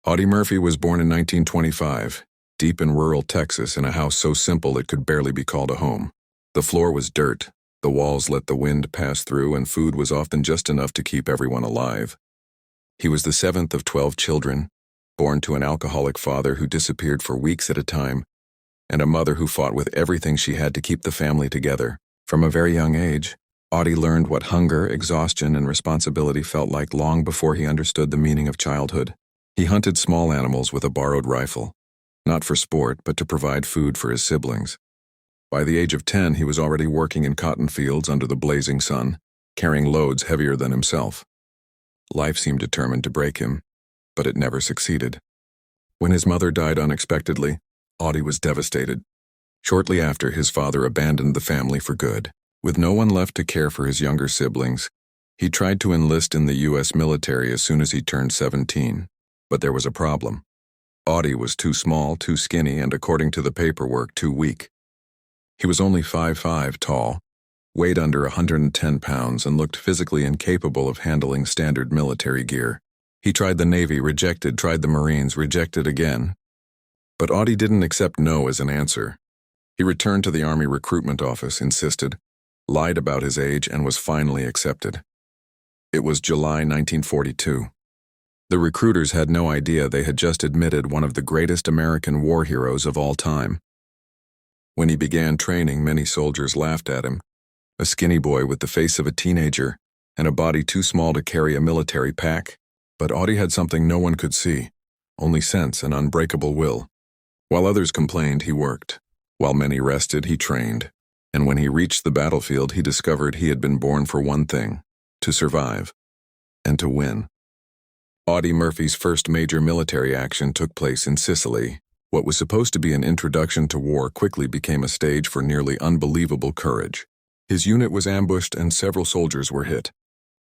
Audie Murphy was born in 1925, deep in rural Texas in a house so simple it could barely be called a home. The floor was dirt, the walls let the wind pass through, and food was often just enough to keep everyone alive. He was the seventh of 12 children, born to an alcoholic father who disappeared for weeks at a time, and a mother who fought with everything she had to keep the family together. From a very young age, Audie learned what hunger, exhaustion, and responsibility felt like long before he understood the meaning of childhood. He hunted small animals with a borrowed rifle, not for sport, but to provide food for his siblings. By the age of 10, he was already working in cotton fields under the blazing sun, carrying loads heavier than himself. Life seemed determined to break him, but it never succeeded. When his mother died unexpectedly, Audie was devastated. Shortly after, his father abandoned the family for good. With no one left to care for his younger siblings, he tried to enlist in the U.S. military as soon as he turned 17. But there was a problem. Audie was too small, too skinny, and according to the paperwork, too weak. He was only 5'5" tall, weighed under 110 pounds, and looked physically incapable of handling standard military gear. He tried the Navy, rejected, tried the Marines, rejected again. But Audie didn't accept no as an answer. He returned to the Army recruitment office, insisted, lied about his age, and was finally accepted. It was July 1942. The recruiters had no idea they had just admitted one of the greatest American war heroes of all time. When he began training, many soldiers laughed at him. A skinny boy with the face of a teenager and a body too small to carry a military pack. But Audie had something no one could see, only sense and unbreakable will. While others complained, he worked. While many rested, he trained. And when he reached the battlefield, he discovered he had been born for one thing: to survive and to win. Audie Murphy's first major military action took place in Sicily. What was supposed to be an introduction to war quickly became a stage for nearly unbelievable courage. His unit was ambushed and several soldiers were hit.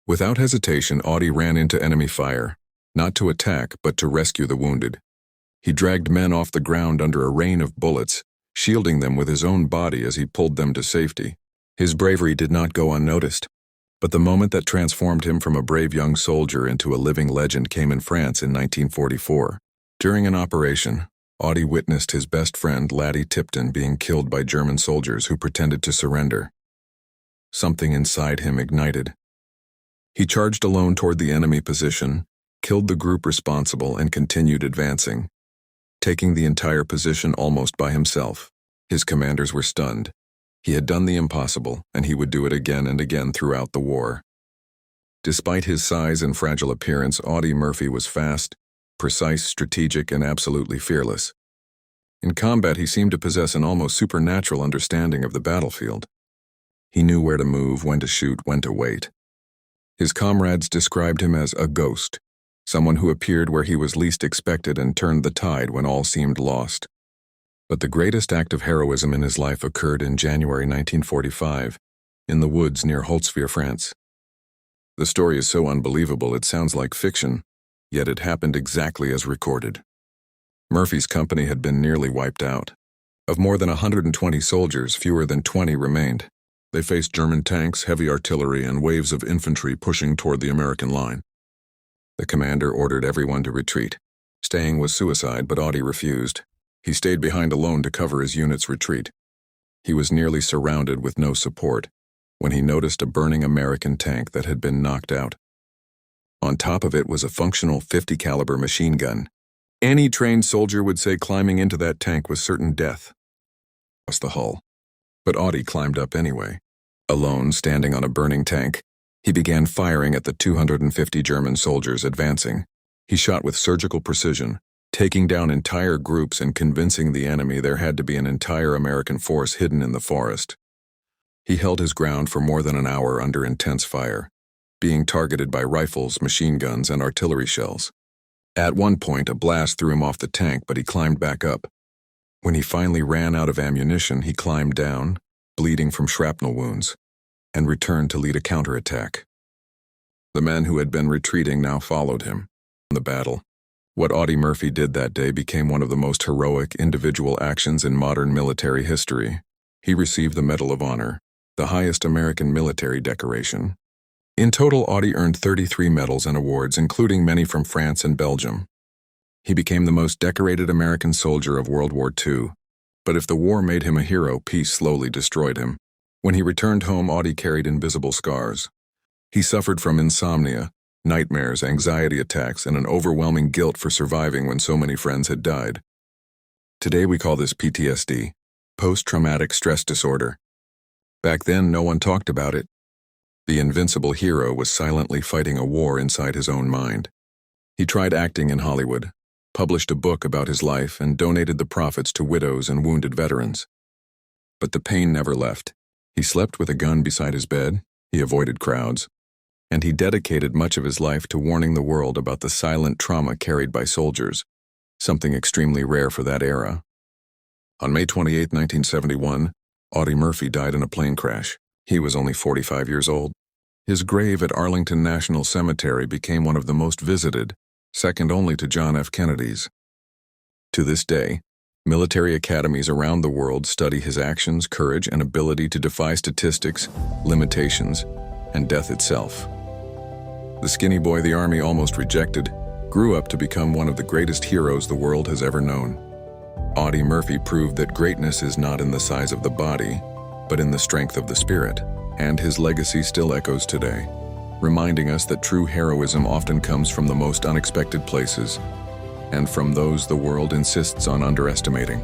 Without hesitation, Audie ran into enemy fire, not to attack, but to rescue the wounded. He dragged men off the ground under a rain of bullets, shielding them with his own body as he pulled them to safety. His bravery did not go unnoticed, but the moment that transformed him from a brave young soldier into a living legend came in France in 1944. During an operation, Audie witnessed his best friend, Laddie Tipton, being killed by German soldiers who pretended to surrender. Something inside him ignited. He charged alone toward the enemy position, killed the group responsible, and continued advancing, taking the entire position almost by himself. His commanders were stunned. He had done the impossible, and he would do it again and again throughout the war. Despite his size and fragile appearance, Audie Murphy was fast, precise, strategic, and absolutely fearless. In combat, he seemed to possess an almost supernatural understanding of the battlefield. He knew where to move, when to shoot, when to wait. His comrades described him as a ghost, someone who appeared where he was least expected and turned the tide when all seemed lost. But the greatest act of heroism in his life occurred in January 1945, in the woods near Holtzwihr, France. The story is so unbelievable it sounds like fiction, yet it happened exactly as recorded. Murphy's company had been nearly wiped out. Of more than 120 soldiers, fewer than 20 remained. They faced German tanks, heavy artillery, and waves of infantry pushing toward the American line. The commander ordered everyone to retreat. Staying was suicide, but Audie refused. He stayed behind alone to cover his unit's retreat. He was nearly surrounded with no support when he noticed a burning American tank that had been knocked out. On top of it was a functional .50 caliber machine gun. Any trained soldier would say climbing into that tank was certain death. Across the hull. But Audie climbed up anyway. Alone, standing on a burning tank, he began firing at the 250 German soldiers advancing. He shot with surgical precision, taking down entire groups and convincing the enemy there had to be an entire American force hidden in the forest. He held his ground for more than an hour under intense fire, being targeted by rifles, machine guns, and artillery shells. At one point, a blast threw him off the tank, but he climbed back up. When he finally ran out of ammunition, he climbed down, bleeding from shrapnel wounds, and returned to lead a counterattack. The men who had been retreating now followed him. In the battle, what Audie Murphy did that day became one of the most heroic individual actions in modern military history. He received the Medal of Honor, the highest American military decoration. In total, Audie earned 33 medals and awards, including many from France and Belgium. He became the most decorated American soldier of World War II. But if the war made him a hero, peace slowly destroyed him. When he returned home, Audie carried invisible scars. He suffered from insomnia, nightmares, anxiety attacks, and an overwhelming guilt for surviving when so many friends had died. Today we call this PTSD, post-traumatic stress disorder. Back then, no one talked about it. The invincible hero was silently fighting a war inside his own mind. He tried acting in Hollywood, published a book about his life, and donated the profits to widows and wounded veterans. But the pain never left. He slept with a gun beside his bed, he avoided crowds, and he dedicated much of his life to warning the world about the silent trauma carried by soldiers, something extremely rare for that era. On May 28, 1971, Audie Murphy died in a plane crash. He was only 45 years old. His grave at Arlington National Cemetery became one of the most visited, second only to John F. Kennedy's. To this day, military academies around the world study his actions, courage, and ability to defy statistics, limitations, and death itself. The skinny boy the Army almost rejected grew up to become one of the greatest heroes the world has ever known. Audie Murphy proved that greatness is not in the size of the body, but in the strength of the spirit, and his legacy still echoes today, reminding us that true heroism often comes from the most unexpected places and from those the world insists on underestimating.